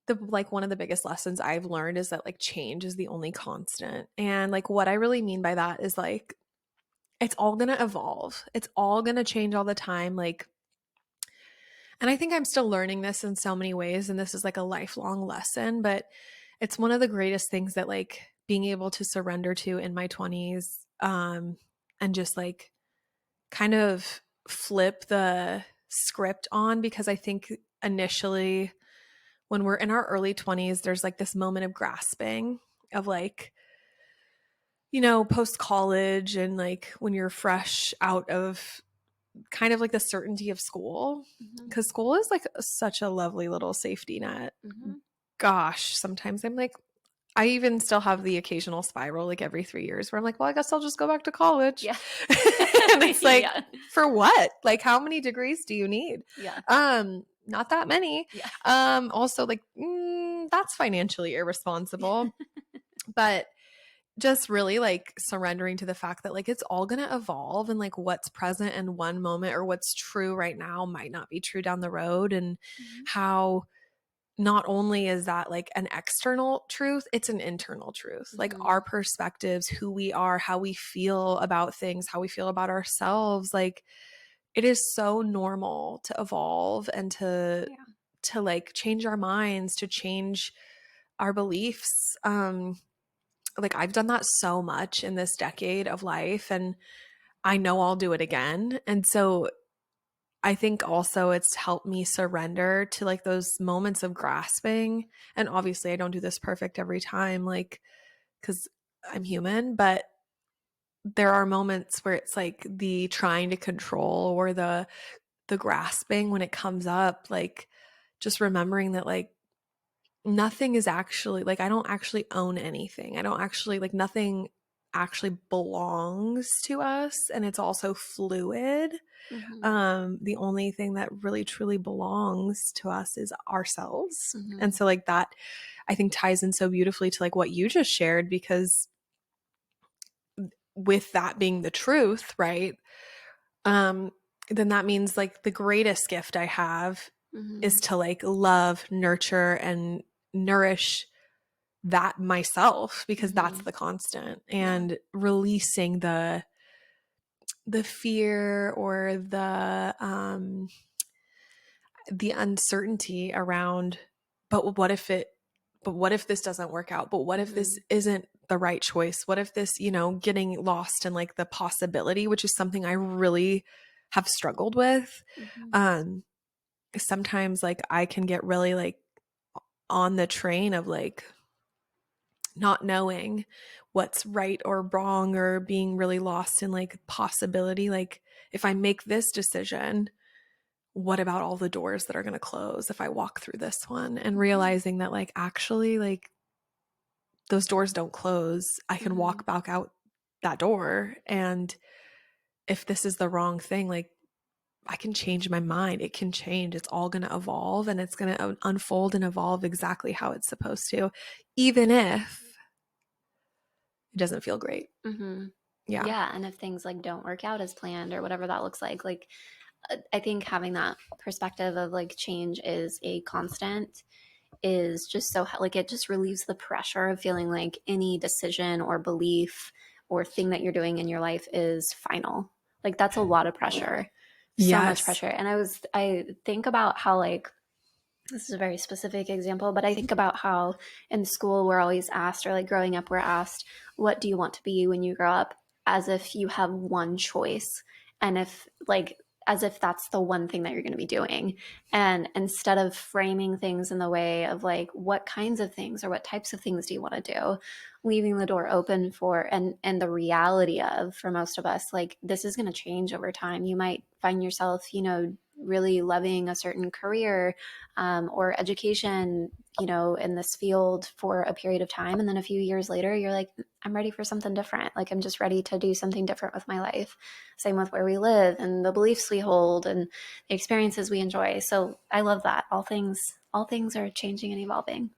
one of the biggest lessons I've learned is that like change is the only constant. And like what I really mean by that is like it's all going to evolve. It's all going to change all the time. Like, and I think I'm still learning this in so many ways, and this is like a lifelong lesson, but it's one of the greatest things that like being able to surrender to in my 20s, and just like kind of flip the script on, because I think initially when we're in our early 20s, there's like this moment of grasping of like, post college and like when you're fresh out of kind of like the certainty of school, Mhm. because school is like such a lovely little safety net. Mhm. Gosh, sometimes I'm like, I even still have the occasional spiral like every 3 years where I'm like, well, I guess I'll just go back to college. Yeah. And it's like, Yeah. for what? Like, how many degrees do you need? Yeah. Not that many. Yeah. Also like, that's financially irresponsible. But just really like surrendering to the fact that like it's all going to evolve, and like what's present in one moment or what's true right now might not be true down the road. And Mhm. how not only is that like an external truth, it's an internal truth. Like our Mhm. perspectives, who we are, how we feel about things, how we feel about ourselves. Like it is so normal to evolve and Yeah. to like change our minds, to change our beliefs. Like I've done that so much in this decade of life, and I know I'll do it again. And so I think also it's helped me surrender to like those moments of grasping. And obviously I don't do this perfect every time, like, cuz I'm human, but there are moments where it's like the trying to control or the grasping when it comes up, like just remembering that like nothing is actually like I don't actually own anything. I don't actually like nothing actually belongs to us, and it's also fluid. Mhm. The only thing that really truly belongs to us is ourselves. And Mhm. so like that I think ties in so beautifully to like what you just shared, because with that being the truth, right? Um then that means like the greatest gift I have is Mhm. to like love, nurture and nourish that myself, because that's Mhm. the constant. Yeah. And releasing the fear or the uncertainty around, but what if it but what if this doesn't work out, but what if this Mhm. isn't the right choice, what if this, getting lost in like the possibility, which is something I really have struggled with. Mhm. um Sometimes like I can get really like on the train of like not knowing what's right or wrong, or being really lost in like possibility. Like if I make this decision, what about all the doors that are going to close if I walk through this one? And Mhm. realizing that like actually like those doors don't close. I can Mhm. walk back out that door, and if this is the wrong thing, like I can change my mind. It can change. It's all going to evolve, and it's going to unfold and evolve exactly how it's supposed to, even if it doesn't feel great. Mhm. Yeah. Yeah, and if things like don't work out as planned or whatever that looks like I think having that perspective of like change is a constant is just so like it just relieves the pressure of feeling like any decision or belief or thing that you're doing in your life is final. Like that's a lot of pressure. So much Yes. pressure. And I think about how like this is a very specific example, but I think about how in school we're always asked, or like growing up, we're asked, what do you want to be when you grow up? As if you have one choice. And if like, as if that's the one thing that you're going to be doing. And instead of framing things in the way of like, what kinds of things or what types of things do you want to do? Leaving the door open for, and the reality of, for most of us, like this is going to change over time. You might find yourself, really loving a certain career or education, in this field for a period of time. And then a few years later, you're like, I'm ready for something different. Like, I'm just ready to do something different with my life. Same with where we live and the beliefs we hold and the experiences we enjoy. So I love that. All things are changing and evolving.